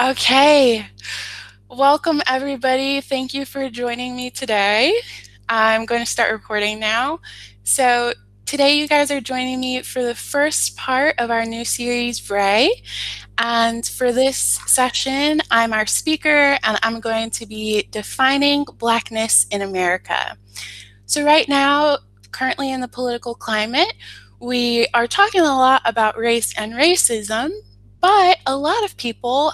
Okay, welcome everybody. Thank you for joining me today. I'm going to start recording now. So today you guys are joining me for the first part of our new series, VRAI. And for this session, I'm our speaker and I'm going to be defining Blackness in America. So right now, currently in the political climate, we are talking a lot about race and racism, but a lot of people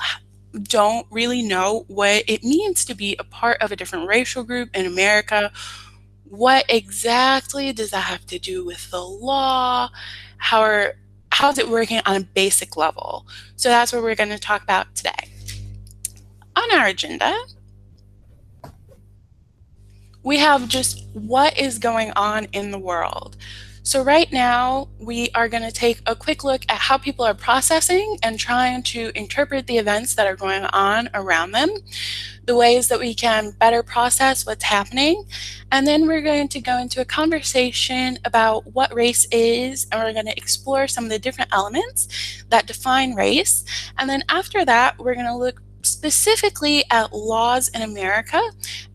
don't really know what it means to be a part of a different racial group in America. What exactly does that have to do with the law? How's it working on a basic level? So that's what we're going to talk about today. On our agenda, we have just what is going on in the world. So right now, we are going to take a quick look at how people are processing and trying to interpret the events that are going on around them, the ways that we can better process what's happening, and then we're going to go into a conversation about what race is, and we're going to explore some of the different elements that define race. And then after that, we're going to look specifically at laws in America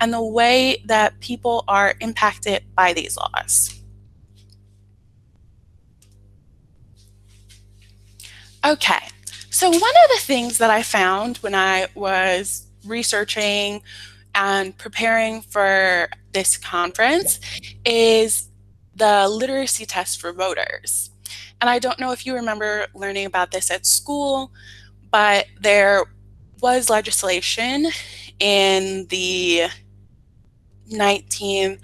and the way that people are impacted by these laws. Okay, so one of the things that I found when I was researching and preparing for this conference is the literacy test for voters. And I don't know if you remember learning about this at school, but there was legislation in the 1920s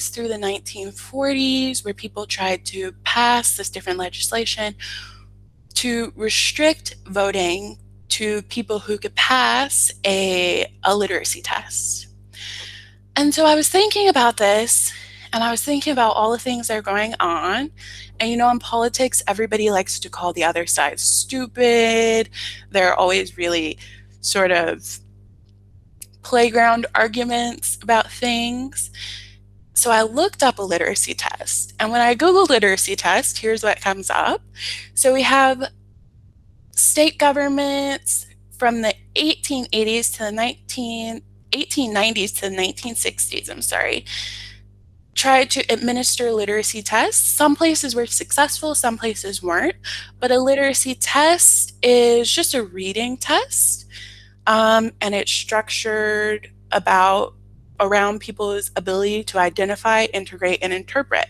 through the 1940s where people tried to pass this different legislation to restrict voting to people who could pass a literacy test. And so I was thinking about this, and I was thinking about all the things that are going on. And you know, in politics, everybody likes to call the other side stupid. They're always really sort of playground arguments about things. So I looked up a literacy test, and when I Googled literacy test, here's what comes up. So we have state governments from the 1880s to the 1890s to the 1960s, tried to administer literacy tests. Some places were successful, some places weren't, but a literacy test is just a reading test, and it's structured around people's ability to identify, integrate, and interpret.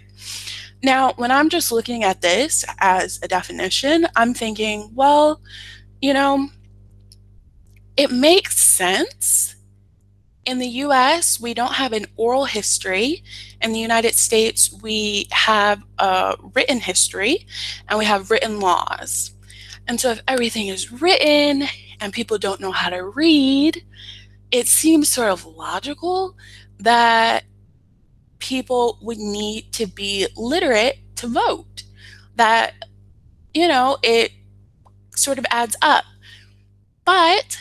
Now, when I'm just looking at this as a definition, I'm thinking, well, you know, it makes sense. In the US, we don't have an oral history. In the United States, we have a written history and we have written laws. And so if everything is written and people don't know how to read, it seems sort of logical that people would need to be literate to vote. That, you know, it sort of adds up. But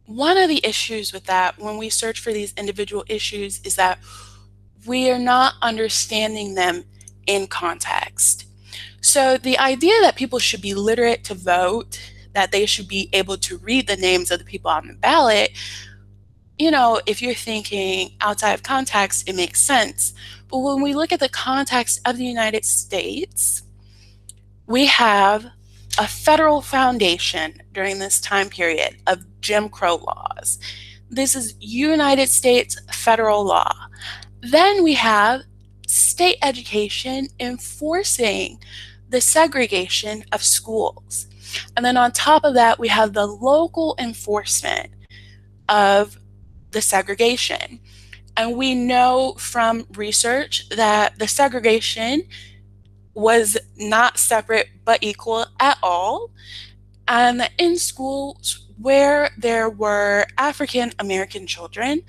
one of the issues with that when we search for these individual issues is that we are not understanding them in context. So the idea that people should be literate to vote, that they should be able to read the names of the people on the ballot, you know, if you're thinking outside of context, it makes sense. But when we look at the context of the United States, we have a federal foundation during this time period of Jim Crow laws. This is United States federal law. Then we have state education enforcing the segregation of schools. And then on top of that, we have the local enforcement of the segregation. And we know from research that the segregation was not separate but equal at all. And in schools where there were African American children,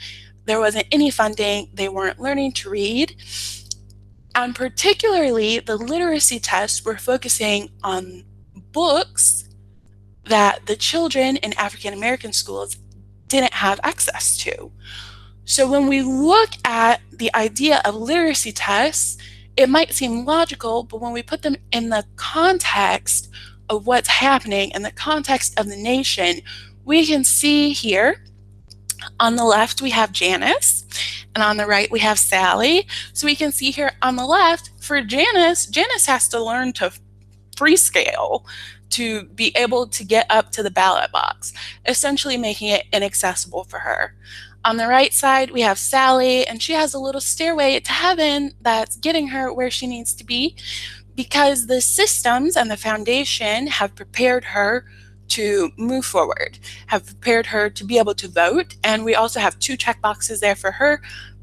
there wasn't any funding, they weren't learning to read. And particularly the literacy tests were focusing on books that the children in African American schools didn't have access to. So when we look at the idea of literacy tests, it might seem logical, but when we put them in the context of what's happening in the context of the nation, we can see here on the left we have Janice, and on the right we have Sally. So we can see here on the left for Janice, Janice has to learn to freescale to be able to get up to the ballot box, essentially making it inaccessible for her. On the right side, we have Sally, and she has a little stairway to heaven that's getting her where she needs to be because the systems and the foundation have prepared her to move forward, have prepared her to be able to vote. And we also have 2 check boxes there for her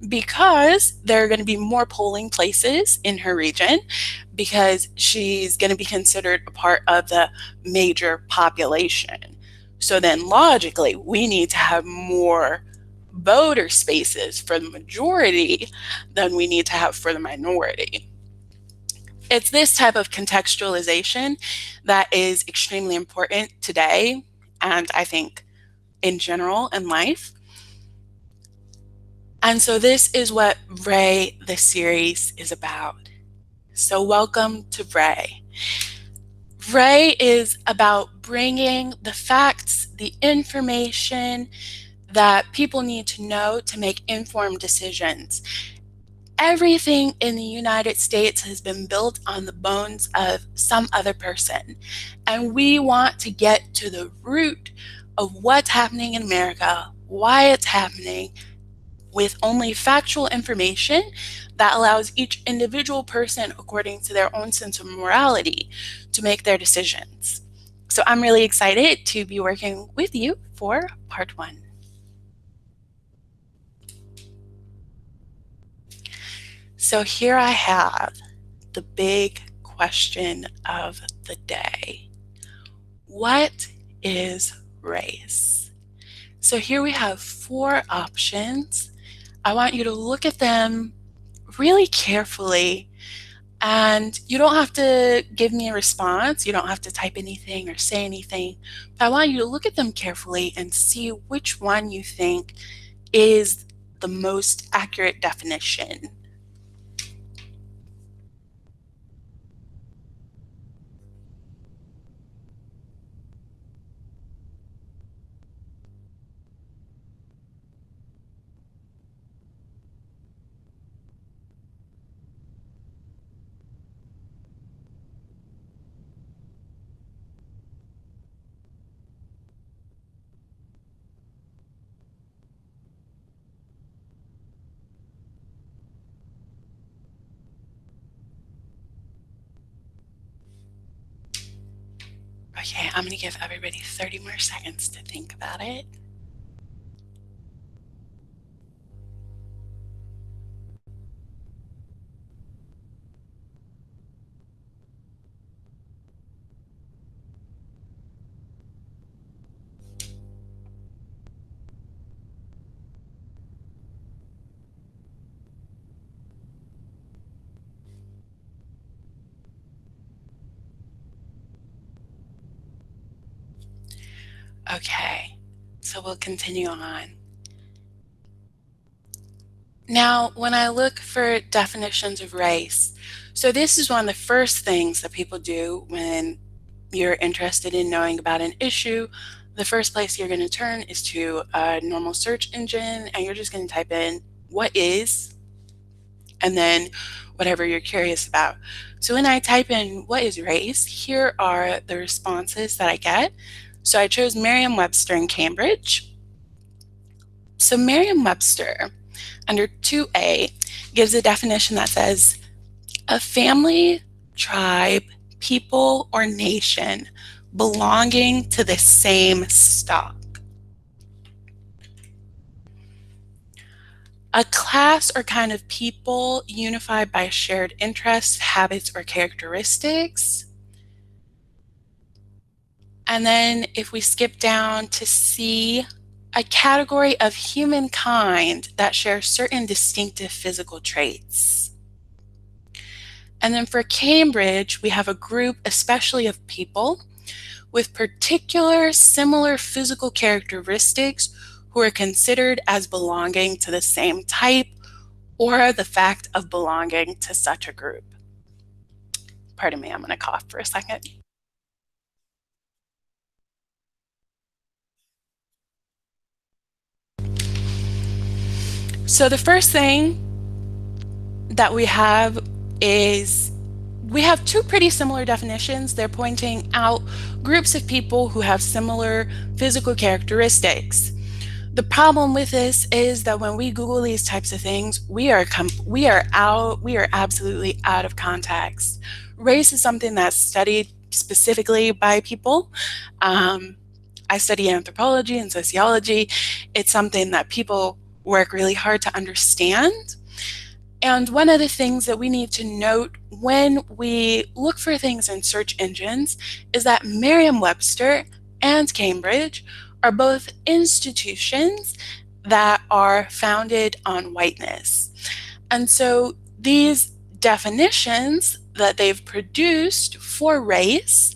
because there are going to be more polling places in her region because she's going to be considered a part of the major population. So then logically, we need to have more voter spaces for the majority than we need to have for the minority. It's this type of contextualization that is extremely important today, and I think in general in life. And so this is what VRAI, the series, is about. So welcome to VRAI. VRAI is about bringing the facts, the information that people need to know to make informed decisions. Everything in the United States has been built on the bones of some other person. And we want to get to the root of what's happening in America, why it's happening, with only factual information that allows each individual person, according to their own sense of morality, to make their decisions. So I'm really excited to be working with you for part 1. So here I have the big question of the day. What is race? So here we have 4 options. I want you to look at them really carefully, and you don't have to give me a response. You don't have to type anything or say anything, but I want you to look at them carefully and see which one you think is the most accurate definition. Okay, I'm going to give everybody 30 more seconds to think about it. Okay, so we'll continue on. Now, when I look for definitions of race, so this is one of the first things that people do when you're interested in knowing about an issue. The first place you're going to turn is to a normal search engine, and you're just going to type in what is, and then whatever you're curious about. So when I type in what is race, here are the responses that I get. So I chose Merriam-Webster in Cambridge. So Merriam-Webster under 2A gives a definition that says a family, tribe, people, or nation belonging to the same stock. A class or kind of people unified by shared interests, habits, or characteristics. And then if we skip down to C, a category of humankind that shares certain distinctive physical traits. And then for Cambridge, we have a group, especially of people, with particular similar physical characteristics who are considered as belonging to the same type or the fact of belonging to such a group. Pardon me, I'm going to cough for a second. So the first thing that we have is we have two pretty similar definitions. They're pointing out groups of people who have similar physical characteristics. The problem with this is that when we Google these types of things, we are absolutely out of context. Race is something that's studied specifically by people. I study anthropology and sociology. It's something that people work really hard to understand. And one of the things that we need to note when we look for things in search engines is that Merriam-Webster and Cambridge are both institutions that are founded on whiteness. And so these definitions that they've produced for race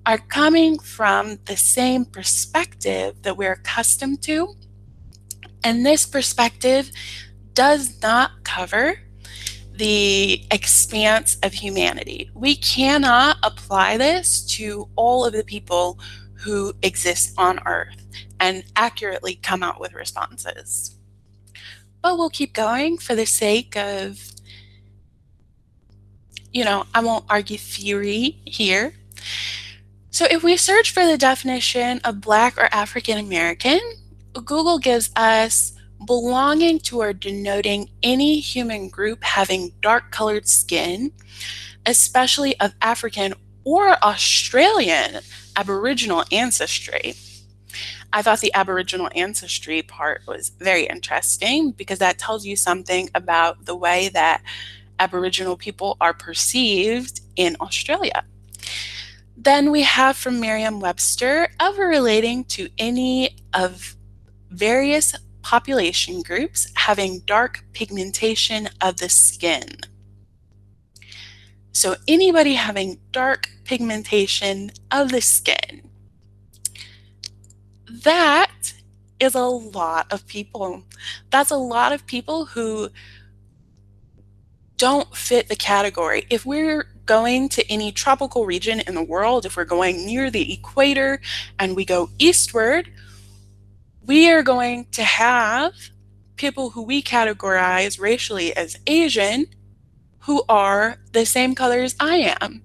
are coming from the same perspective that we're accustomed to. And this perspective does not cover the expanse of humanity. We cannot apply this to all of the people who exist on Earth and accurately come out with responses. But we'll keep going for the sake of, I won't argue theory here. So if we search for the definition of Black or African American, Google gives us belonging to or denoting any human group having dark-colored skin, especially of African or Australian Aboriginal ancestry. I thought the Aboriginal ancestry part was very interesting because that tells you something about the way that Aboriginal people are perceived in Australia. Then we have from Merriam-Webster, of or relating to any of various population groups having dark pigmentation of the skin. So anybody having dark pigmentation of the skin. That is a lot of people. That's a lot of people who don't fit the category. If we're going to any tropical region in the world, if we're going near the equator and we go eastward, we are going to have people who we categorize racially as Asian who are the same color as I am.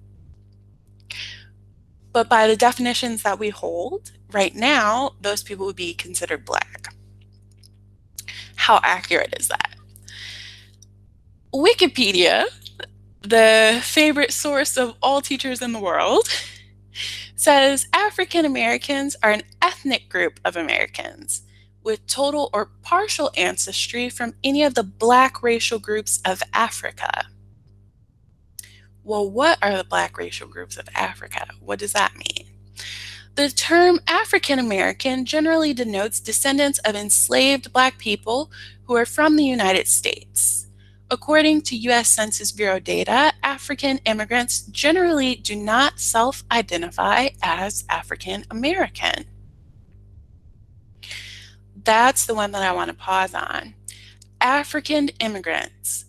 But by the definitions that we hold right now, those people would be considered Black. How accurate is that? Wikipedia, the favorite source of all teachers in the world, says African Americans are an ethnic group of Americans with total or partial ancestry from any of the Black racial groups of Africa. Well, what are the Black racial groups of Africa? What does that mean? The term African American generally denotes descendants of enslaved Black people who are from the United States. According to U.S. Census Bureau data, African immigrants generally do not self-identify as African American. That's the one that I want to pause on. African immigrants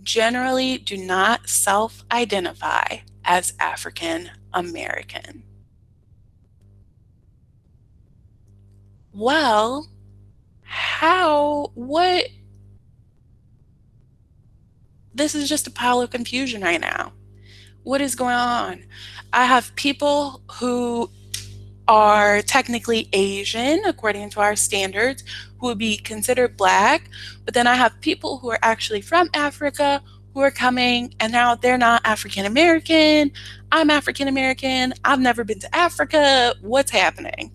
generally do not self-identify as African American. Well, what? This is just a pile of confusion right now. What is going on? I have people who are technically Asian, according to our standards, who would be considered Black, but then I have people who are actually from Africa who are coming, and now they're not African American. I'm African American. I've never been to Africa. What's happening?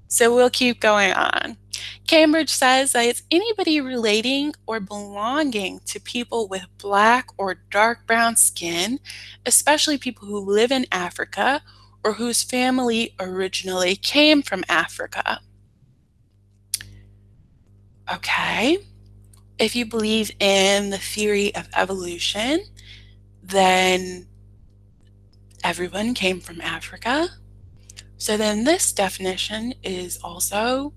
So we'll keep going on. Cambridge says that it's anybody relating or belonging to people with Black or dark brown skin, especially people who live in Africa or whose family originally came from Africa. Okay, if you believe in the theory of evolution, then everyone came from Africa. So then this definition is also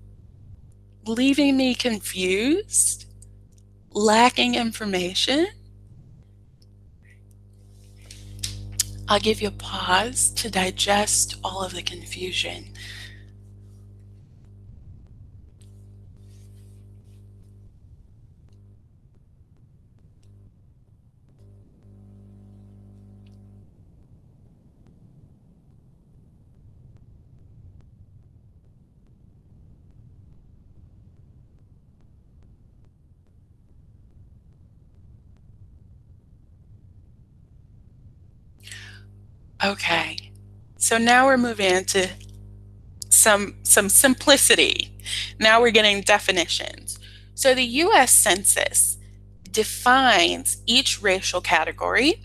leaving me confused, lacking information. I'll give you a pause to digest all of the confusion. Okay, so now we're moving into some simplicity. Now we're getting definitions. So the US Census defines each racial category,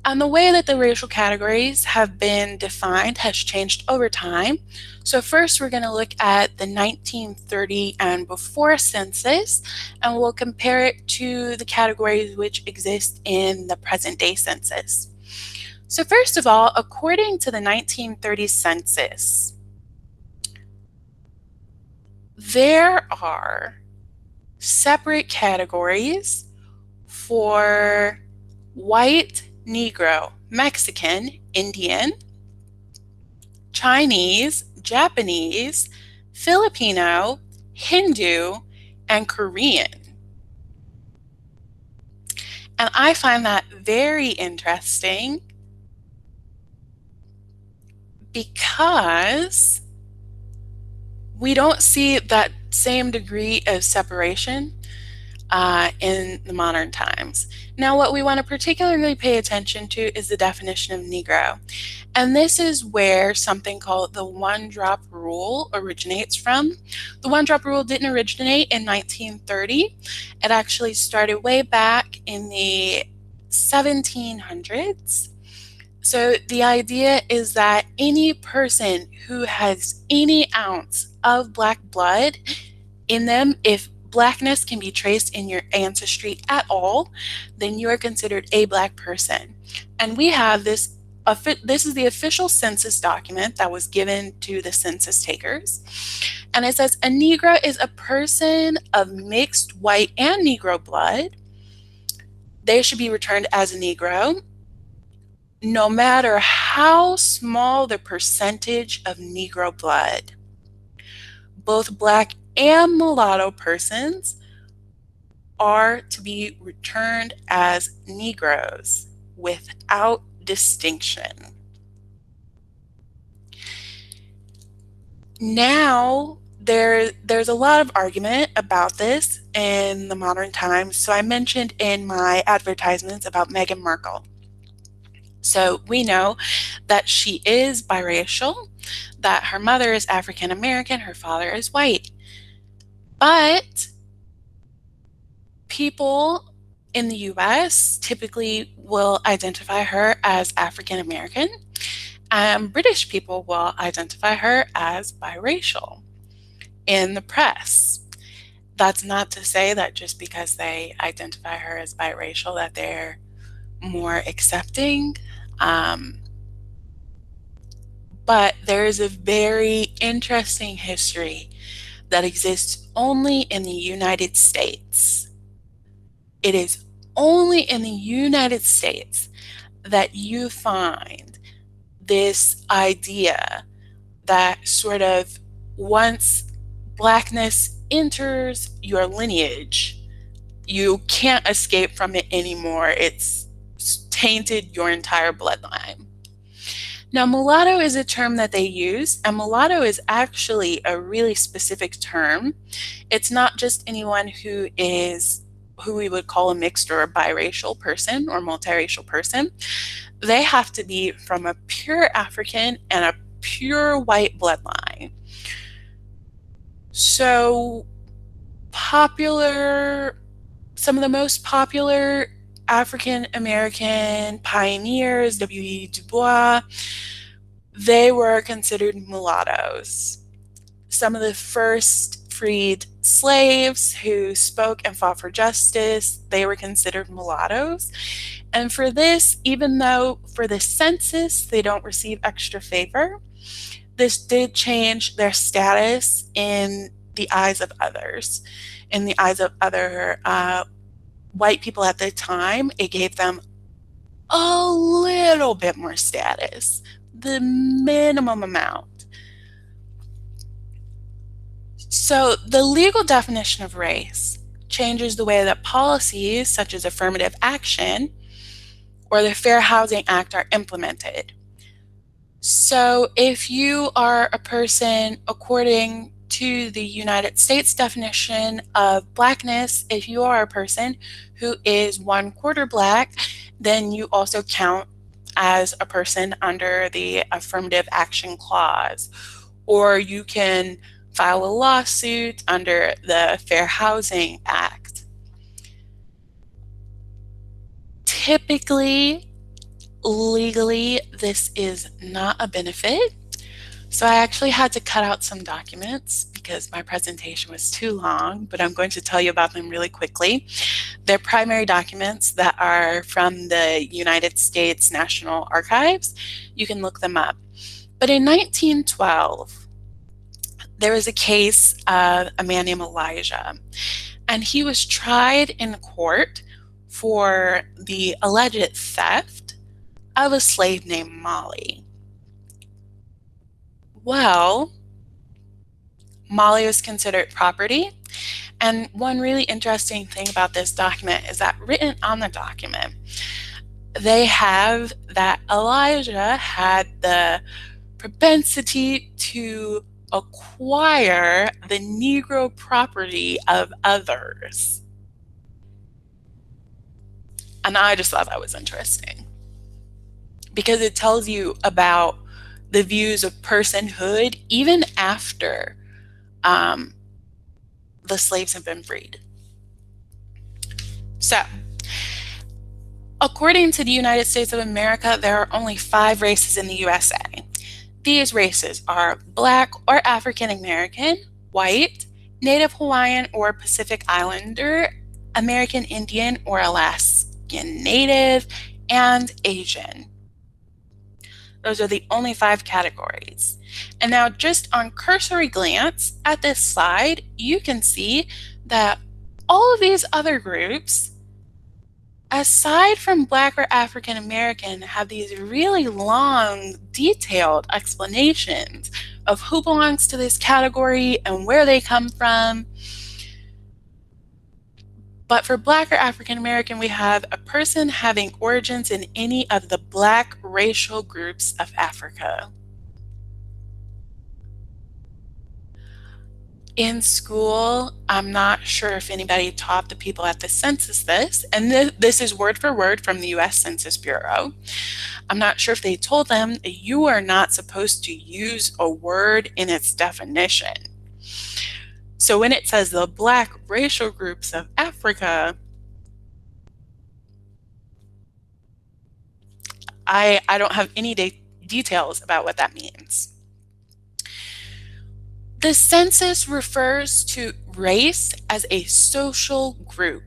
and the way that the racial categories have been defined has changed over time. So first we're going to look at the 1930 and before census, and we'll compare it to the categories which exist in the present day census. So first of all, according to the 1930 census, there are separate categories for white, Negro, Mexican, Indian, Chinese, Japanese, Filipino, Hindu, and Korean. And I find that very interesting because we don't see that same degree of separation in the modern times. Now, what we want to particularly pay attention to is the definition of Negro. And this is where something called the one-drop rule originates from. The one-drop rule didn't originate in 1930. It actually started way back in the 1700s. So the idea is that any person who has any ounce of Black blood in them, if Blackness can be traced in your ancestry at all, then you are considered a Black person. And we have this is the official census document that was given to the census takers. And it says, a Negro is a person of mixed white and Negro blood. They should be returned as a Negro, no matter how small the percentage of Negro blood. Both Black and mulatto persons are to be returned as Negroes without distinction. Now, there's a lot of argument about this in the modern times. So I mentioned in my advertisements about Meghan Markle. So we know that she is biracial, that her mother is African American, her father is white. But people in the US typically will identify her as African American, and British people will identify her as biracial in the press. That's not to say that just because they identify her as biracial that they're more accepting. But there is a very interesting history that exists only in the United States. It is only in the United States that you find this idea that sort of once Blackness enters your lineage, you can't escape from it anymore. It's tainted your entire bloodline. Now, mulatto is a term that they use, and mulatto is actually a really specific term. It's not just anyone who we would call a mixed or a biracial person or multiracial person. They have to be from a pure African and a pure white bloodline. So some of the most popular African American pioneers, W.E. Du Bois, they were considered mulattoes. Some of the first freed slaves who spoke and fought for justice, they were considered mulattoes. And for this, even though for the census they don't receive extra favor, this did change their status in the eyes of others. In the eyes of other white people at the time, it gave them a little bit more status, the minimum amount. So the legal definition of race changes the way that policies such as affirmative action or the Fair Housing Act are implemented. So if you are a person, according to the United States definition of Blackness, if you are a person who is 1/4 Black, then you also count as a person under the Affirmative Action Clause, or you can file a lawsuit under the Fair Housing Act. Typically, legally, this is not a benefit. So I actually had to cut out some documents because my presentation was too long, but I'm going to tell you about them really quickly. They're primary documents that are from the United States National Archives. You can look them up. But in 1912, there was a case of a man named Elijah, and he was tried in court for the alleged theft of a slave named Molly. Well, Molly was considered property, and one really interesting thing about this document is that written on the document, they have that Elijah had the propensity to acquire the Negro property of others. And I just thought that was interesting because it tells you about the views of personhood even after the slaves have been freed. So, according to the United States of America, there are only 5 races in the USA. These races are Black or African American, white, Native Hawaiian or Pacific Islander, American Indian or Alaskan Native, and Asian. Those are the only 5 categories. And now just on cursory glance at this slide, you can see that all of these other groups, aside from Black or African American, have these really long, detailed explanations of who belongs to this category and where they come from. But for Black or African American, we have a person having origins in any of the Black racial groups of Africa. In school, I'm not sure if anybody taught the people at the census this, and this is word for word from the US Census Bureau. I'm not sure if they told them that you are not supposed to use a word in its definition. So when it says the Black racial groups of Africa, I don't have any details about what that means. The census refers to race as a social group.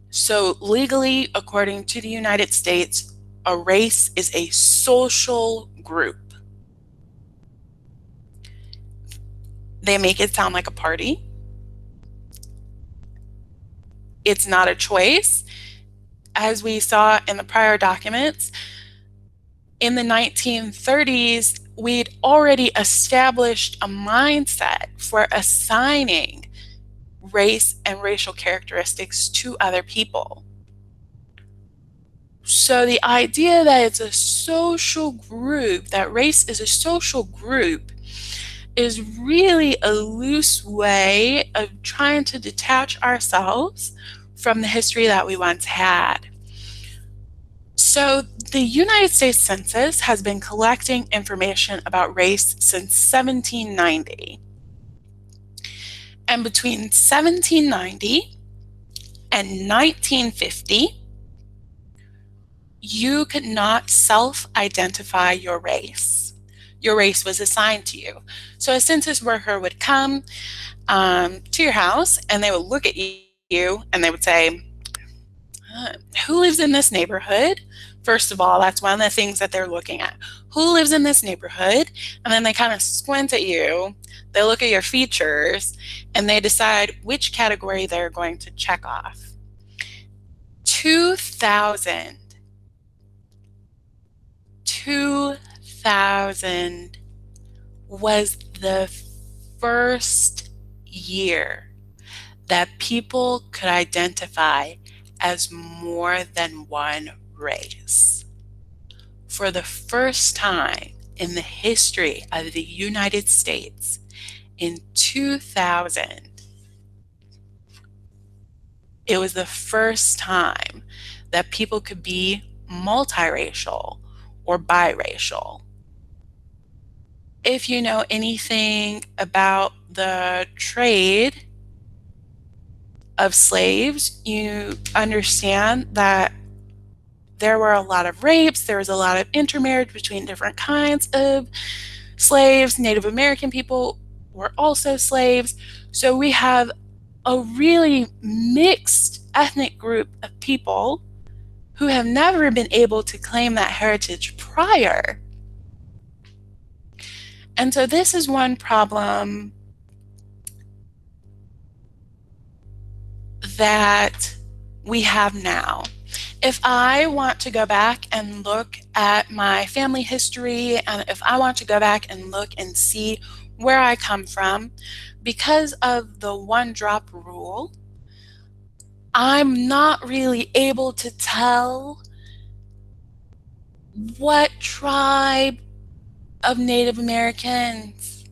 So legally, according to the United States, a race is a social group. They make it sound like a party. It's not a choice. As we saw in the prior documents, in the 1930s, we'd already established a mindset for assigning race and racial characteristics to other people. So the idea that it's a social group, that race is a social group, is really a loose way of trying to detach ourselves from the history that we once had. So the United States Census has been collecting information about race since 1790. And between 1790 and 1950, you could not self-identify your race. Your race was assigned to you. So a census worker would come to your house and they would look at you and they would say, who lives in this neighborhood? First of all, that's one of the things that they're looking at. Who lives in this neighborhood? And then they kind of squint at you, they look at your features, and they decide which category they're going to check off. 2000 was the first year that people could identify as more than one race. For the first time in the history of the United States, in 2000, it was the first time that people could be multiracial or biracial. If you know anything about the trade of slaves, you understand that there were a lot of rapes, there was a lot of intermarriage between different kinds of slaves. Native American people were also slaves. So we have a really mixed ethnic group of people who have never been able to claim that heritage prior. And so this is one problem that we have now. If I want to go back and look at my family history, and if I want to go back and look and see where I come from, because of the one drop rule, I'm not really able to tell what tribe of Native Americans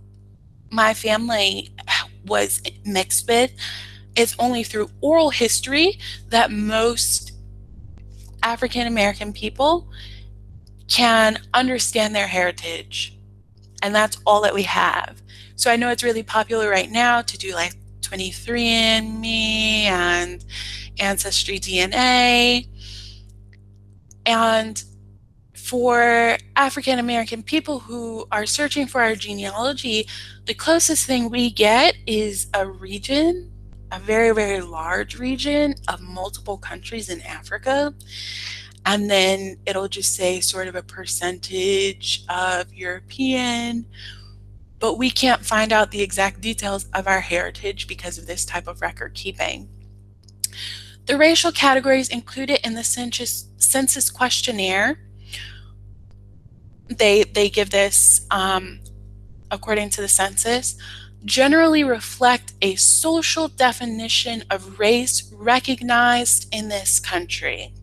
my family was mixed with. It's only through oral history that most African American people can understand their heritage. And that's all that we have. So I know it's really popular right now to do like 23andMe and Ancestry DNA. And for African American people who are searching for our genealogy, the closest thing we get is a region, a very, very large region of multiple countries in Africa. And then it'll just say sort of a percentage of European, but we can't find out the exact details of our heritage because of this type of record keeping. The racial categories included in the census questionnaire, they give this according to the census, generally reflect a social definition of race recognized in this country.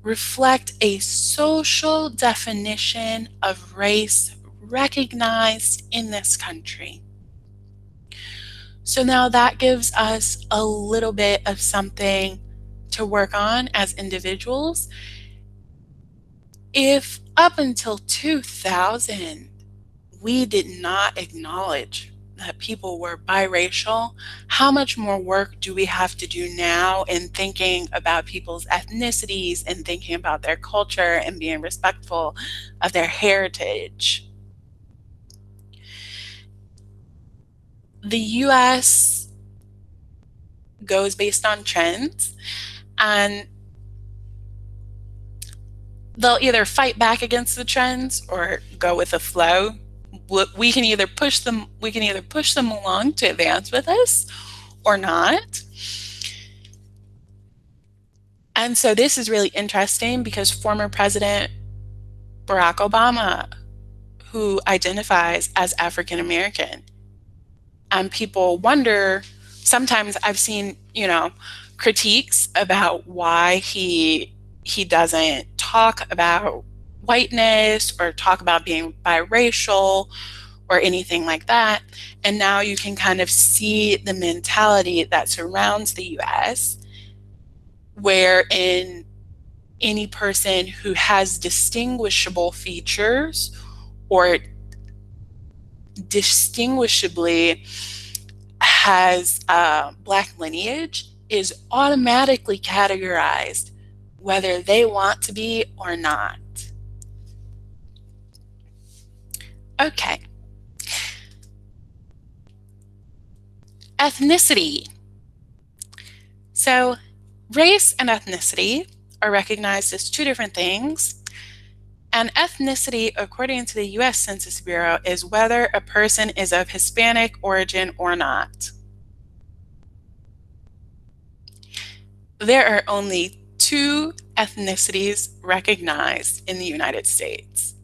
Reflect a social definition of race recognized in this country. So now that gives us a little bit of something to work on as individuals. If up until 2000, we did not acknowledge that people were biracial, how much more work do we have to do now in thinking about people's ethnicities and thinking about their culture and being respectful of their heritage? The US goes based on trends, and they'll either fight back against the trends or go with the flow. We can either push them along to advance with us or not. And so this is really interesting because former President Barack Obama, who identifies as African American, and people wonder, sometimes I've seen, critiques about why he doesn't talk about whiteness or talk about being biracial or anything like that. And now you can kind of see the mentality that surrounds the US, wherein any person who has distinguishable features or distinguishably has Black lineage is automatically categorized, whether they want to be or not. Okay. Ethnicity. So race and ethnicity are recognized as two different things. And ethnicity, according to the US Census Bureau, is whether a person is of Hispanic origin or not. There are only two ethnicities recognized in the United States: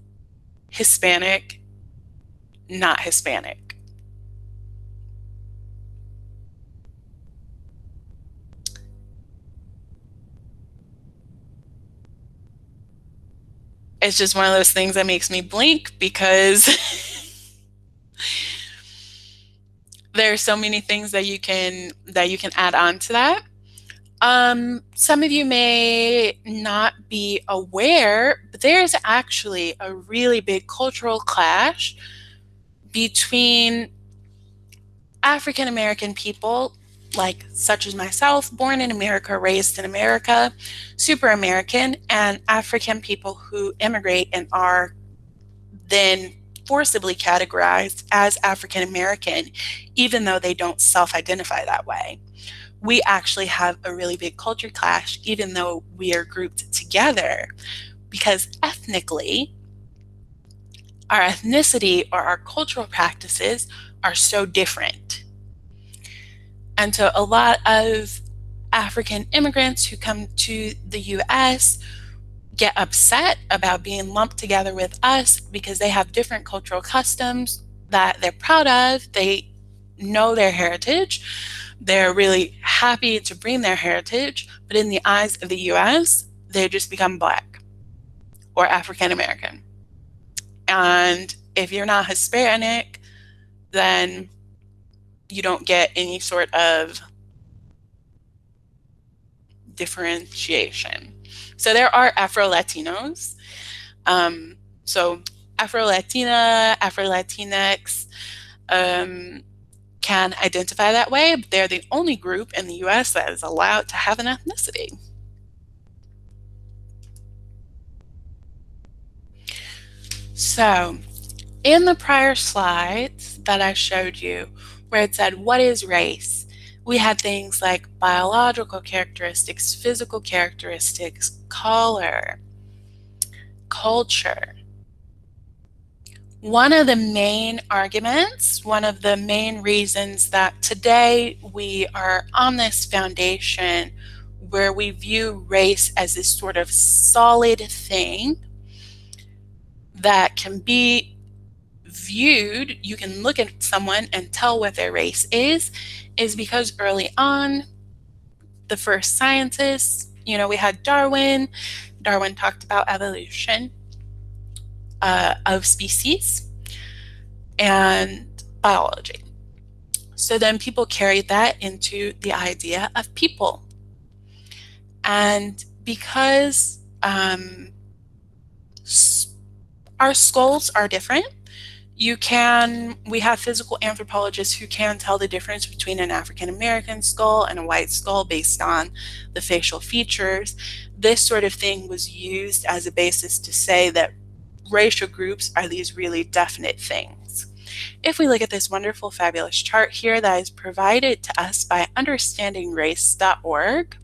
Hispanic, not Hispanic. It's just one of those things that makes me blink because there are so many things that you can add on to that. Some of you may not be aware, but there's actually a really big cultural clash between African American people, like such as myself, born in America, raised in America, super American, and African people who immigrate and are then forcibly categorized as African American, even though they don't self-identify that way. We actually have a really big culture clash, even though we are grouped together, because ethnically, our ethnicity or our cultural practices are so different. And so a lot of African immigrants who come to the US get upset about being lumped together with us because they have different cultural customs that they're proud of. They know their heritage. They're really happy to bring their heritage, but in the eyes of the US, they just become Black or African American. And if you're not Hispanic, then you don't get any sort of differentiation. So there are Afro-Latinos. So Afro-Latina, Afro-Latinx can identify that way, but they're the only group in the US that is allowed to have an ethnicity. So in the prior slides that I showed you, where it said, what is race? We had things like biological characteristics, physical characteristics, color, culture. One of the main arguments, one of the main reasons that today we are on this foundation where we view race as this sort of solid thing that can be viewed, you can look at someone and tell what their race is because early on, the first scientists, we had Darwin. Darwin talked about evolution of species and biology. So then people carried that into the idea of people. And because our skulls are different, we have physical anthropologists who can tell the difference between an African American skull and a white skull based on the facial features. This sort of thing was used as a basis to say that racial groups are these really definite things. If we look at this wonderful, fabulous chart here that is provided to us by understandingrace.org,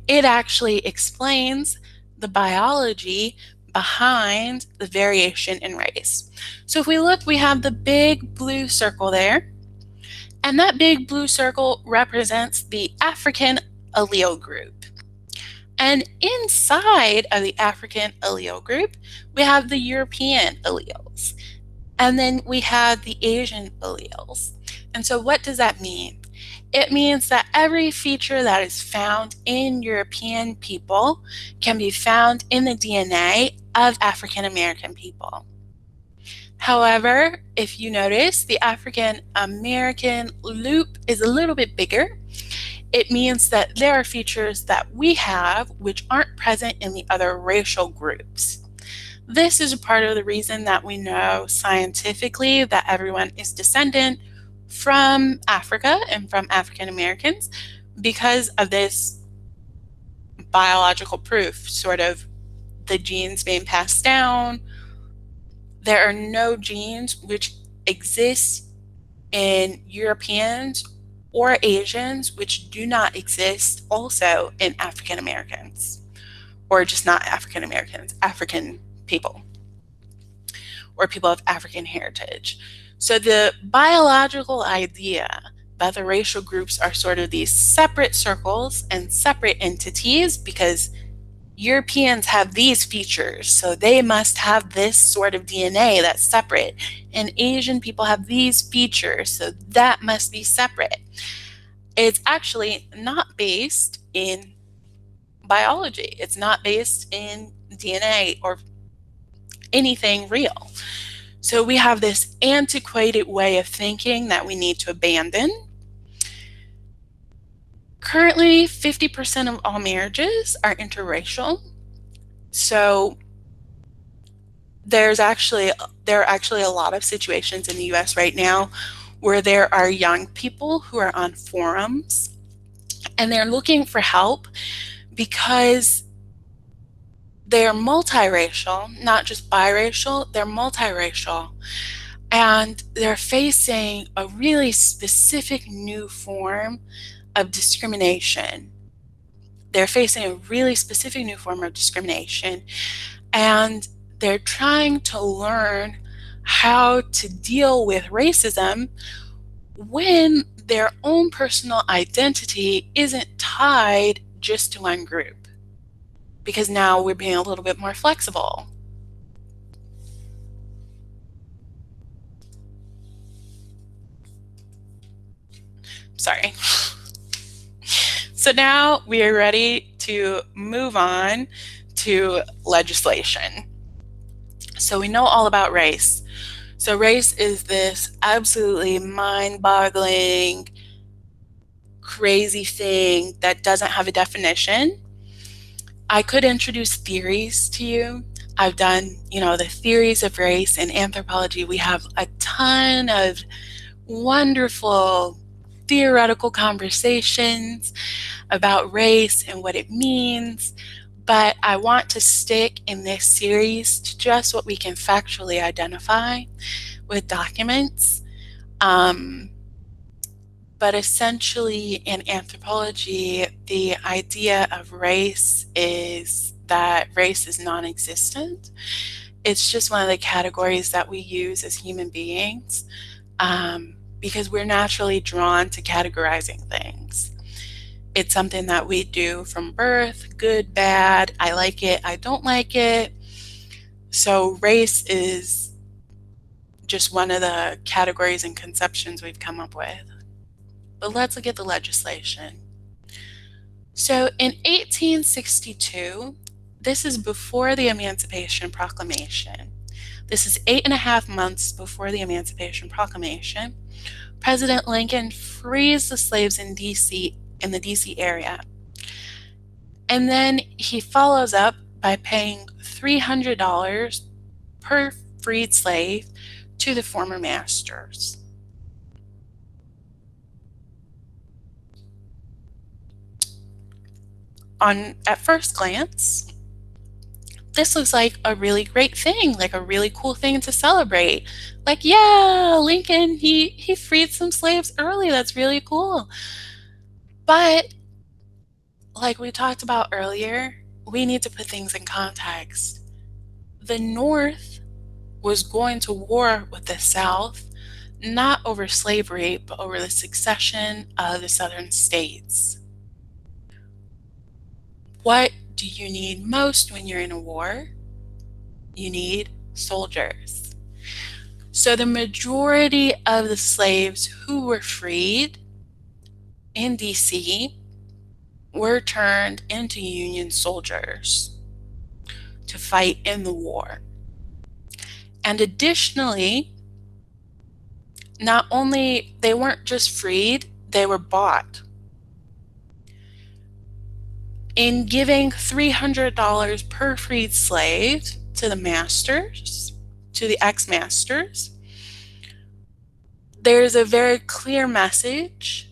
it actually explains the biology behind the variation in race. So if we look, we have the big blue circle there, and that big blue circle represents the African allele group. And inside of the African allele group, we have the European alleles, and then we have the Asian alleles. And so what does that mean? It means that every feature that is found in European people can be found in the DNA of African American people. However, if you notice, the African American loop is a little bit bigger. It means that there are features that we have which aren't present in the other racial groups. This is a part of the reason that we know scientifically that everyone is descendant from Africa and from African Americans because of this biological proof, sort of the genes being passed down. There are no genes which exist in Europeans or Asians which do not exist also in African Americans, or just not African Americans, African people, or people of African heritage. So the biological idea that the racial groups are sort of these separate circles and separate entities because Europeans have these features, so they must have this sort of DNA that's separate, and Asian people have these features, so that must be separate. It's actually not based in biology. It's not based in DNA or anything real. So we have this antiquated way of thinking that we need to abandon. Currently, 50% of all marriages are interracial. So there are actually a lot of situations in the US right now where there are young people who are on forums and they're looking for help because they're multiracial, not just biracial, they're multiracial. And they're facing a really specific new form of discrimination. They're facing a really specific new form of discrimination, and they're trying to learn how to deal with racism when their own personal identity isn't tied just to one group. Because now we're being a little bit more flexible. Sorry. So now we are ready to move on to legislation. So we know all about race. So race is this absolutely mind-boggling, crazy thing that doesn't have a definition. I could introduce theories to you. I've done, the theories of race in anthropology. We have a ton of wonderful theoretical conversations about race and what it means, but I want to stick in this series to just what we can factually identify with documents. But essentially in anthropology, the idea of race is that race is non-existent. It's just one of the categories that we use as human beings because we're naturally drawn to categorizing things. It's something that we do from birth, good, bad, I like it, I don't like it. So race is just one of the categories and conceptions we've come up with. But let's look at the legislation. So in 1862, this is before the Emancipation Proclamation. This is 8.5 months before the Emancipation Proclamation. President Lincoln frees the slaves in the DC area. And then he follows up by paying $300 per freed slave to the former masters. At first glance, this looks like a really great thing, like a really cool thing to celebrate. Like, yeah, Lincoln, he freed some slaves early. That's really cool. But like we talked about earlier, we need to put things in context. The North was going to war with the South, not over slavery, but over the succession of the Southern states. What do you need most when you're in a war? You need soldiers. So the majority of the slaves who were freed in DC were turned into Union soldiers to fight in the war. And additionally, not only they weren't just freed, they were bought. In giving $300 per freed slave to the masters, to the ex-masters, there's a very clear message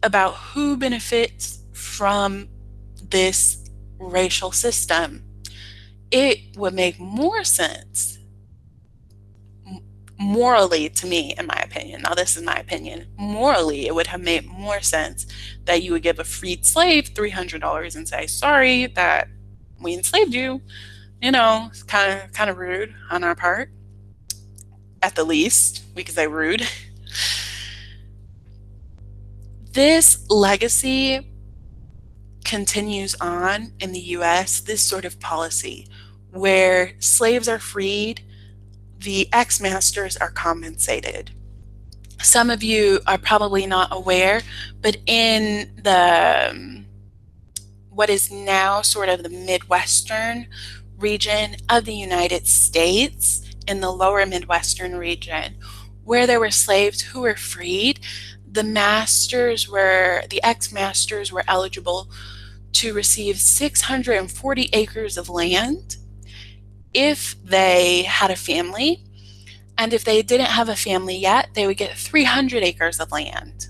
about who benefits from this racial system. It would make more sense morally to me, in my opinion. Now, this is my opinion. Morally, it would have made more sense that you would give a freed slave $300 and say, sorry that we enslaved you. It's kind of rude on our part. At the least, we could say rude. This legacy continues on in the US, this sort of policy where slaves are freed, the ex-masters are compensated. Some of you are probably not aware, but in what is now sort of the Midwestern region of the United States, in the lower Midwestern region, where there were slaves who were freed, the ex-masters were eligible to receive 640 acres of land if they had a family, and if they didn't have a family yet, they would get 300 acres of land.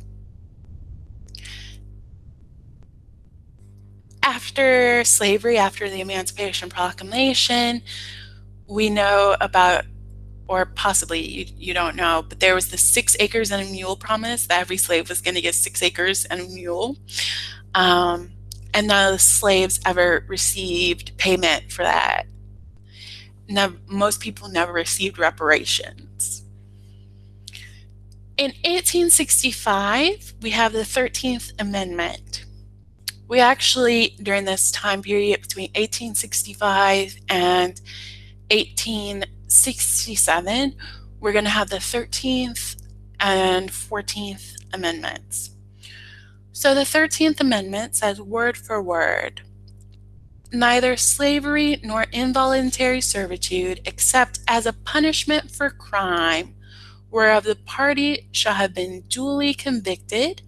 After slavery, after the Emancipation Proclamation, we know about, or possibly you don't know, but there was the 6 acres and a mule promise that every slave was going to get 6 acres and a mule. And none of the slaves ever received payment for that. Most people never received reparations. In 1865, we have the 13th Amendment. We actually, during this time period between 1865 and 1867, we're going to have the 13th and 14th Amendments. So the 13th Amendment says, word for word, neither slavery nor involuntary servitude, except as a punishment for crime, whereof the party shall have been duly convicted,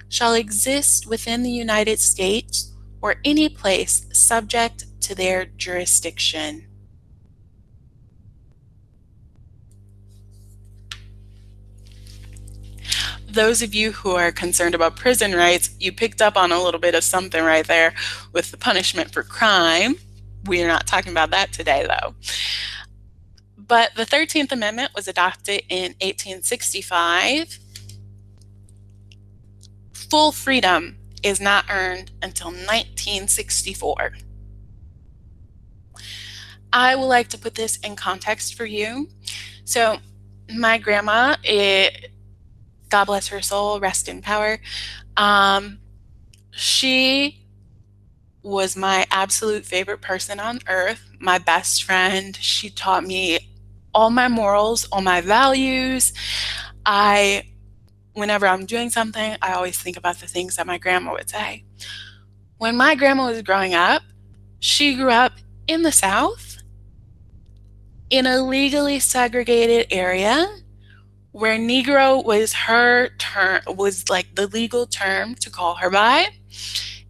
shall exist within the United States or any place subject to their jurisdiction. Those of you who are concerned about prison rights, you picked up on a little bit of something right there with the punishment for crime. We are not talking about that today, though. But the 13th Amendment was adopted in 1865. Full freedom is not earned until 1964. I would like to put this in context for you. So my grandma, God bless her soul, rest in power. She was my absolute favorite person on earth, my best friend. She taught me all my morals, all my values. Whenever I'm doing something, I always think about the things that my grandma would say. When my grandma was growing up, she grew up in the South, in a legally segregated area, where Negro was her term, was like the legal term to call her by,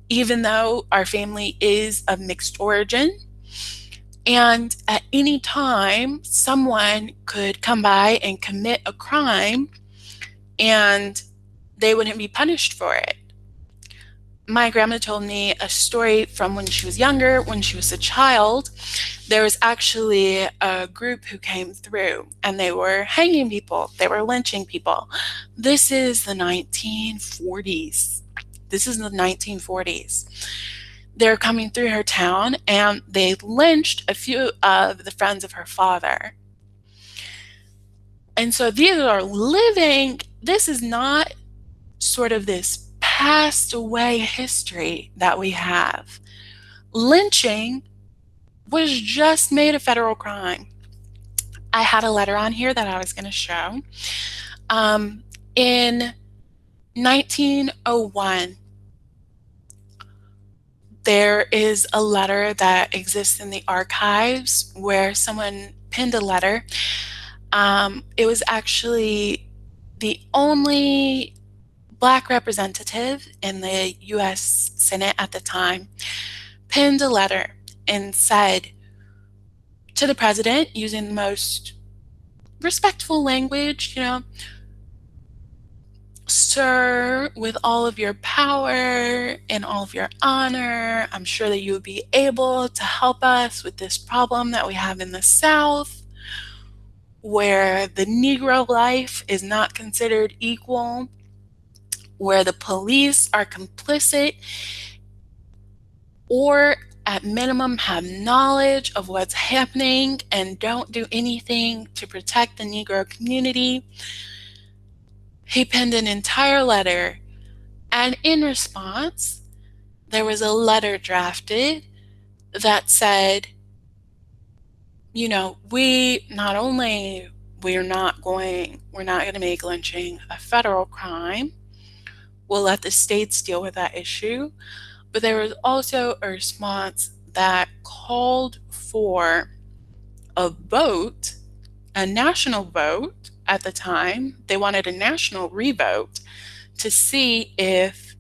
even though our family is of mixed origin. And at any time, someone could come by and commit a crime and they wouldn't be punished for it. My grandma told me a story from when she was younger, when she was a child. There was actually a group who came through and they were hanging people. They were lynching people. This is the 1940s. They're coming through her town and they lynched a few of the friends of her father. And so these are living, this is not sort of this passed away history that we have. Lynching was just made a federal crime. I had a letter on here that I was going to show. In 1901, there is a letter that exists in the archives where someone pinned a letter. It was actually the only Black representative in the U.S. Senate at the time, pinned a letter and said to the president, using the most respectful language, sir, with all of your power and all of your honor, I'm sure that you would be able to help us with this problem that we have in the South, where the Negro life is not considered equal, where the police are complicit or at minimum have knowledge of what's happening and don't do anything to protect the Negro community. He penned an entire letter, and in response, there was a letter drafted that said, we're not going to make lynching a federal crime. We'll let the states deal with that issue. But there was also a response that called for a vote, a national vote, at the time. They wanted a national revote to see if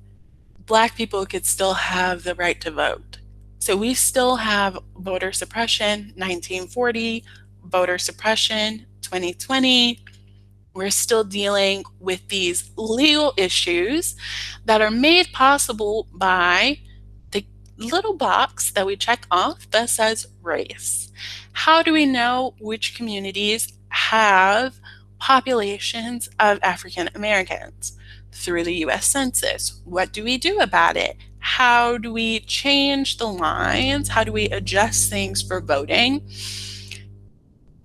Black people could still have the right to vote. So we still have voter suppression, 1940, voter suppression, 2020. We're still dealing with these legal issues that are made possible by the little box that we check off that says race. How do we know which communities have populations of African Americans? Through the US Census. What do we do about it? How do we change the lines? How do we adjust things for voting?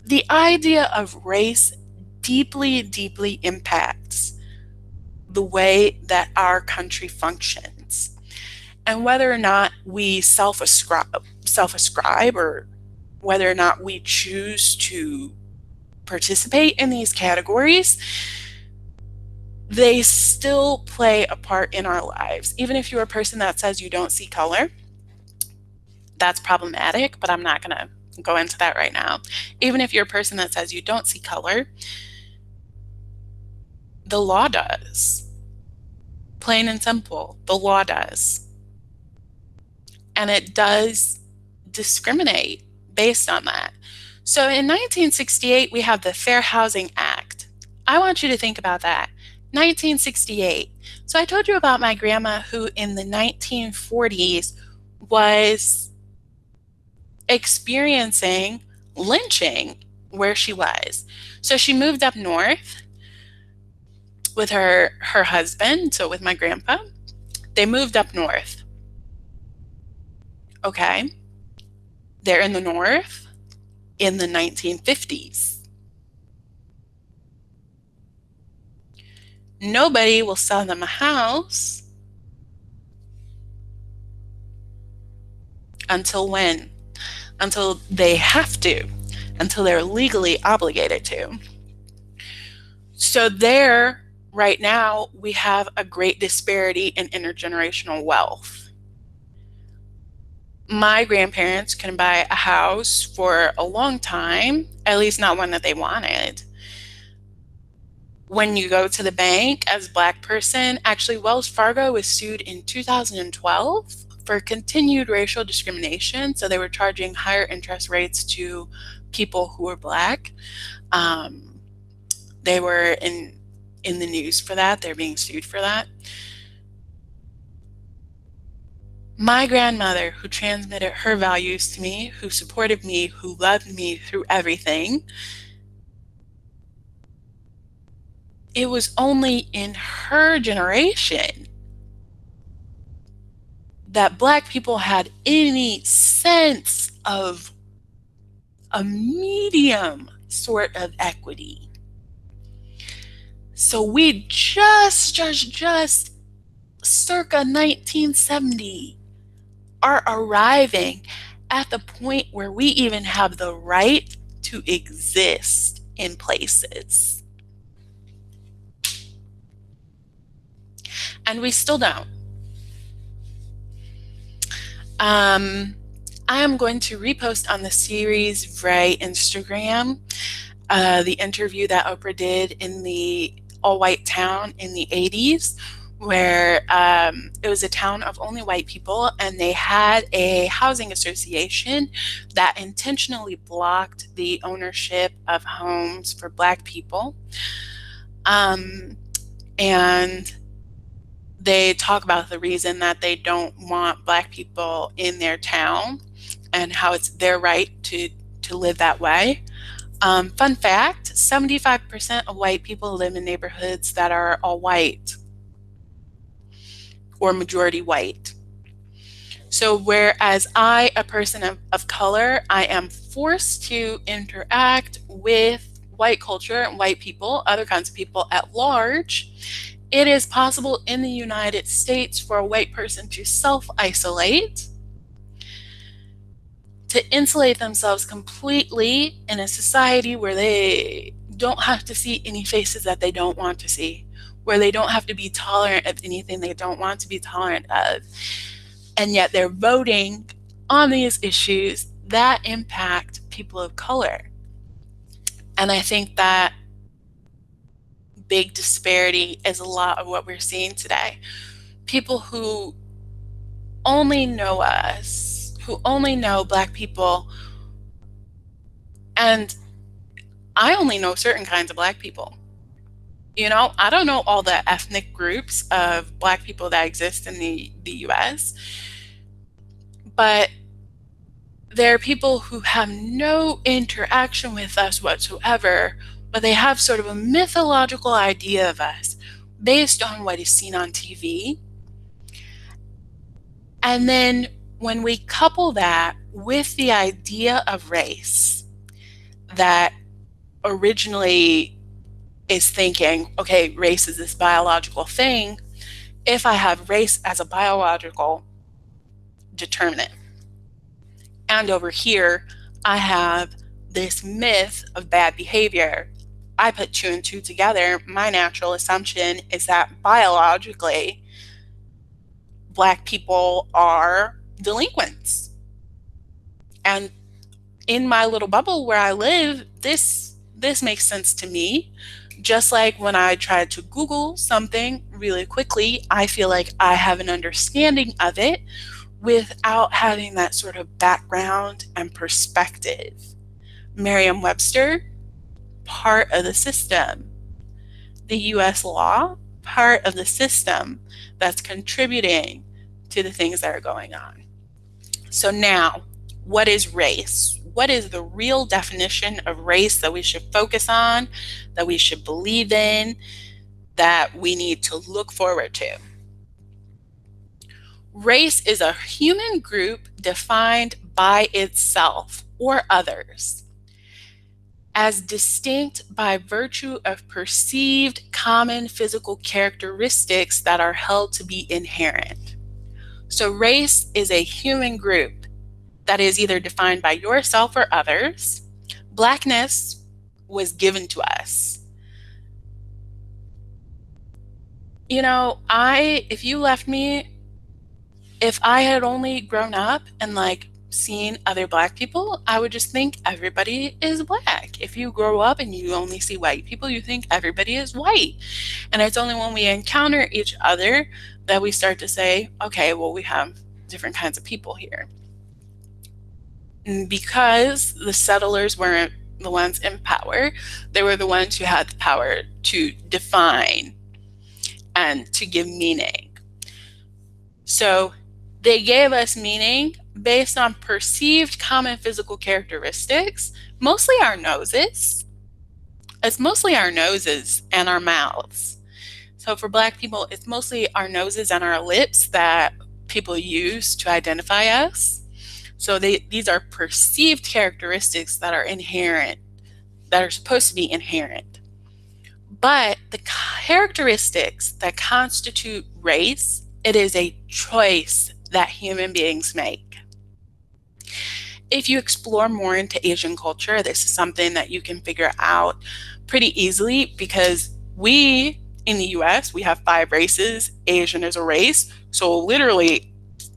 The idea of race deeply, deeply impacts the way that our country functions. And whether or not we self-ascribe or whether or not we choose to participate in these categories, they still play a part in our lives. Even if you're a person that says you don't see color, that's problematic, but I'm not going to go into that right now. Even if you're a person that says you don't see color, the law does. Plain and simple, the law does. And it does discriminate based on that. So in 1968, we have the Fair Housing Act. I want you to think about that. 1968. So I told you about my grandma who in the 1940s was experiencing lynching where she was. So she moved up north with her husband, so with my grandpa. They moved up north. Okay. They're in the north in the 1950s. Nobody will sell them a house until when? Until they have to, until they're legally obligated to. So there, right now, we have a great disparity in intergenerational wealth. My grandparents couldn't buy a house for a long time, at least not one that they wanted. When you go to the bank as a Black person, actually Wells Fargo was sued in 2012 for continued racial discrimination. So they were charging higher interest rates to people who were Black. They were in the news for that. They're being sued for that. My grandmother, who transmitted her values to me, who supported me, who loved me through everything, it was only in her generation that Black people had any sense of a medium sort of equity. So we just circa 1970 are arriving at the point where we even have the right to exist in places. And we still don't. I am going to repost on the series VRAI Instagram the interview that Oprah did in the all-white town in the 80s, where it was a town of only white people, and they had a housing association that intentionally blocked the ownership of homes for Black people. And they talk about the reason that they don't want Black people in their town and how it's their right to live that way. Fun fact, 75% of white people live in neighborhoods that are all white or majority white. So whereas I, a person of color, I am forced to interact with white culture and white people, other kinds of people at large, it is possible in the United States for a white person to self-isolate, to insulate themselves completely in a society where they don't have to see any faces that they don't want to see, where they don't have to be tolerant of anything they don't want to be tolerant of. And yet they're voting on these issues that impact people of color. And I think that big disparity is a lot of what we're seeing today. People who only know us, who only know Black people, and I only know certain kinds of Black people. You know, I don't know all the ethnic groups of Black people that exist in the US, but there are people who have no interaction with us whatsoever, but they have sort of a mythological idea of us based on what is seen on TV. And then when we couple that with the idea of race that originally is thinking, okay, race is this biological thing. If I have race as a biological determinant, and over here, I have this myth of bad behavior, I put two and two together. My natural assumption is that biologically, Black people are delinquents. And in my little bubble where I live, this makes sense to me. Just like when I try to Google something really quickly, I feel like I have an understanding of it without having that sort of background and perspective. Merriam-Webster, part of the system. The US law, part of the system that's contributing to the things that are going on. So now, what is race? What is the real definition of race that we should focus on, that we should believe in, that we need to look forward to? Race is a human group defined by itself or others as distinct by virtue of perceived common physical characteristics that are held to be inherent. So race is a human group that is either defined by yourself or others. Blackness was given to us. You know, if you left me, if I had only grown up and like seen other Black people, I would just think everybody is Black. If you grow up and you only see white people, you think everybody is white. And it's only when we encounter each other that we start to say, okay, well, we have different kinds of people here. And because the settlers weren't the ones in power, they were the ones who had the power to define and to give meaning. So they gave us meaning based on perceived common physical characteristics, mostly our noses. It's mostly our noses and our mouths. So for Black people, it's mostly our noses and our lips that people use to identify us. So these are perceived characteristics that are inherent, that are supposed to be inherent. But the characteristics that constitute race, it is a choice that human beings make. If you explore more into Asian culture, this is something that you can figure out pretty easily because we, in the US, we have 5 races. Asian is a race. So literally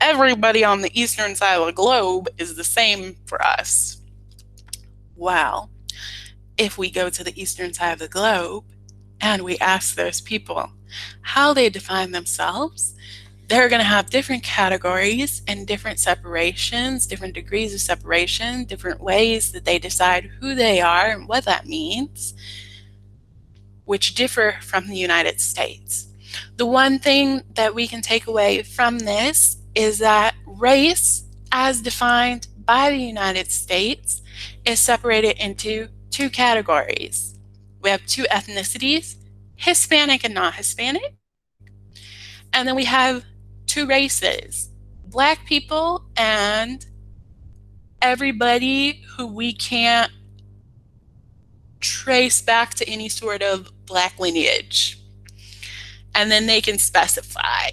everybody on the eastern side of the globe is the same for us. Well, if we go to the eastern side of the globe and we ask those people how they define themselves, they're going to have different categories and different separations, different degrees of separation, different ways that they decide who they are and what that means, which differ from the United States. The one thing that we can take away from this is that race, as defined by the United States, is separated into 2 categories. We have 2 ethnicities, Hispanic and not Hispanic. And then we have 2 races, Black people and everybody who we can't trace back to any sort of Black lineage. And then they can specify.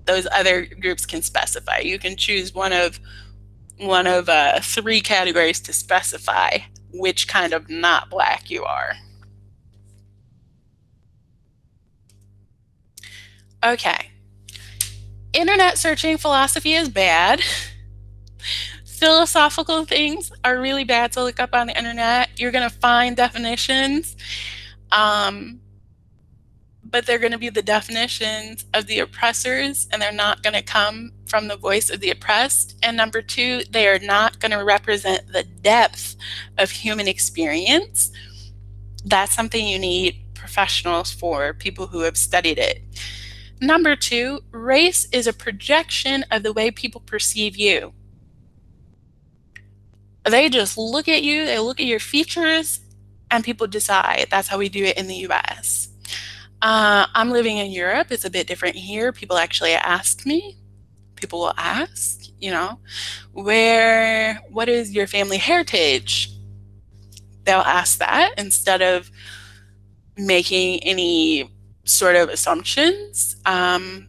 Those other groups can specify. You can choose one of 3 categories to specify which kind of not Black you are. Okay. Internet searching philosophy is bad. Philosophical things are really bad to look up on the internet. You're going to find definitions. but they're going to be the definitions of the oppressors, and they're not going to come from the voice of the oppressed. And number two, they are not going to represent the depth of human experience. That's something you need professionals for, people who have studied it. Number two, race is a projection of the way people perceive you. They just look at you, they look at your features, and people decide. That's how we do it in the US. I'm living in Europe. It's a bit different here. People actually ask me. People will ask, what is your family heritage? They'll ask that instead of making any sort of assumptions. And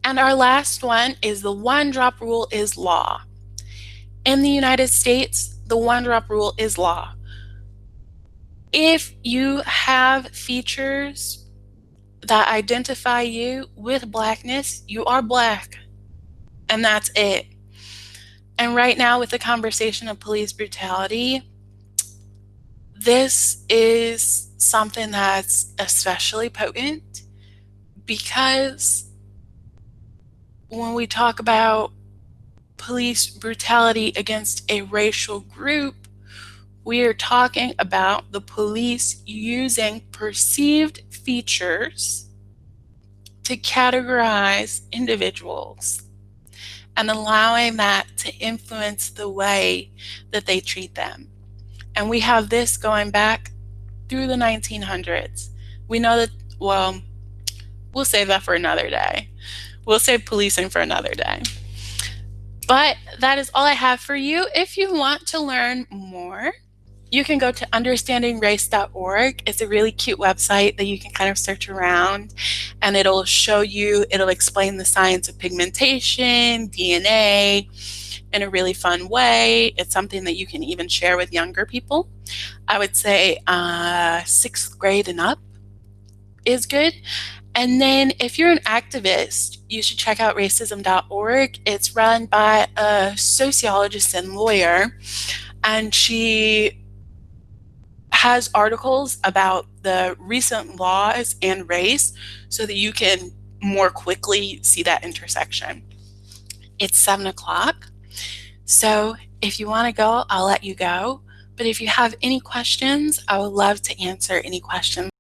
our last one is the one-drop rule is law. In the United States, the one-drop rule is law. If you have features that identify you with Blackness, you are Black, and that's it. And right now, with the conversation of police brutality, this is something that's especially potent, because when we talk about police brutality against a racial group, we are talking about the police using perceived features to categorize individuals and allowing that to influence the way that they treat them. And we have this going back through the 1900s. We know that, well, we'll save that for another day. We'll save policing for another day. But that is all I have for you. If you want to learn more, you can go to understandingrace.org. It's a really cute website that you can kind of search around, and it'll explain the science of pigmentation, DNA, in a really fun way. It's something that you can even share with younger people. I would say 6th grade and up is good. And then if you're an activist, you should check out racism.org. It's run by a sociologist and lawyer, and she has articles about the recent laws and race so that you can more quickly see that intersection. It's 7 o'clock. So if you want to go, I'll let you go. But if you have any questions, I would love to answer any questions.